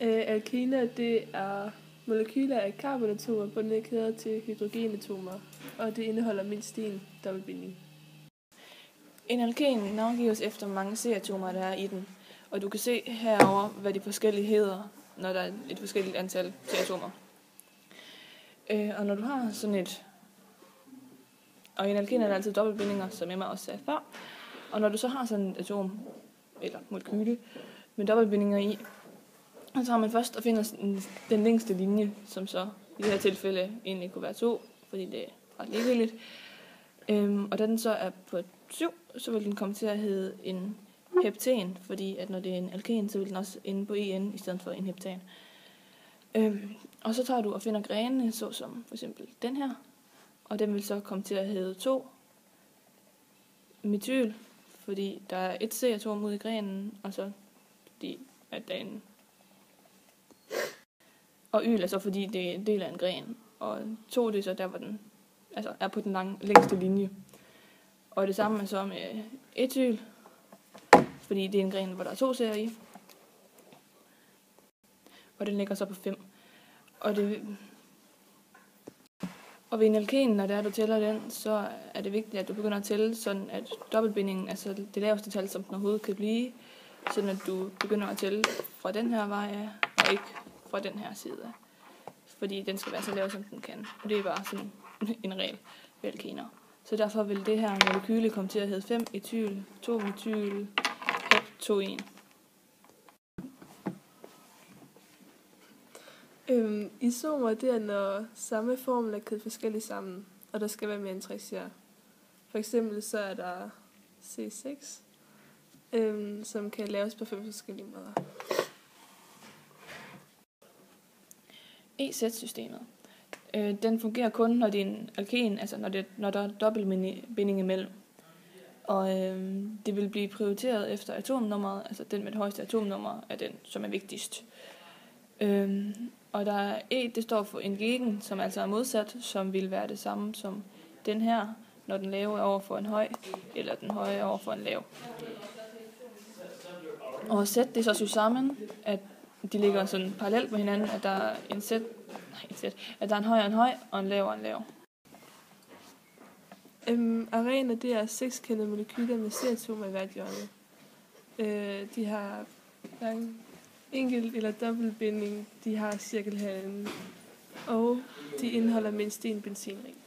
Alkener, det er molekyler af carbonatomer bundet kæder til hydrogenatomer, og det indeholder mindst en dobbeltbinding. En alken navngives efter mange C-atomer, der er i den, og du kan se herover, hvad de forskellige hedder, når der er et forskelligt antal C-atomer. Og når du har sådan et... Og i en alken er der altid dobbeltbindinger, som Emma også sagde før. Og når du så har sådan et atom, eller molekyle, med dobbeltbindinger i, så har man først og finder den længste linje, som så i det her tilfælde egentlig kunne være 2, fordi det er ret ligegyldigt. Og da den så er på 7, så vil den komme til at hedde en heptan, fordi at når det er en alken, så vil den også ende på en i stedet for en heptan. Og så tager du og finder grenene, såsom for eksempel den her, og den vil så komme til at hedde 2 metyl, fordi der er et C-atom ude i grenen, og så fordi at der er en... Og yl er så fordi det er en del af en gren, og 2 det er så der, hvor den er på den længste linje. Og det samme er så med etyl, fordi det er en gren, hvor der er 2 C'er i. Og den ligger så på 5. Og ved en alken, når det er, du tæller den, så er det vigtigt, at du begynder at tælle, sådan at dobbeltbindingen er så det laveste tal, som den overhovedet kan blive, sådan at du begynder at tælle fra den her vej af, og ikke fra den her side af. Fordi den skal være så lav, som den kan. Og det er bare sådan en regel ved alkener. Så derfor vil det her molekyle komme til at hedde 5 etyl, 2 metyl, heptoen. Isomer, det er, når samme formel er kædet forskelligt sammen, og der skal være mere end 3 C'er. For eksempel så er der C6, som kan laves på 5 forskellige måder. EZ-systemet. Den fungerer kun, når det er en alken, altså når der er dobbeltbinding imellem. Og det vil blive prioriteret efter atomnummeret, altså den med det højeste atomnummer er den, som er vigtigst. Og der er E, det står for entgegen, som altså er modsat, som vil være det samme som den her, når den lave er over for en høj, eller den høje er over for en lav. Og Z, det er så sygt sammen, at de ligger sådan parallelt med hinanden, at der er at der er en høj og en høj, og en lav og en lav. Arener, det er 6-kædede molekyler med C-atomer i hvert hjørne. De har hverken enkelt eller dobbeltbinding, de har cirkelhallen, og de indeholder mindst en benzinring.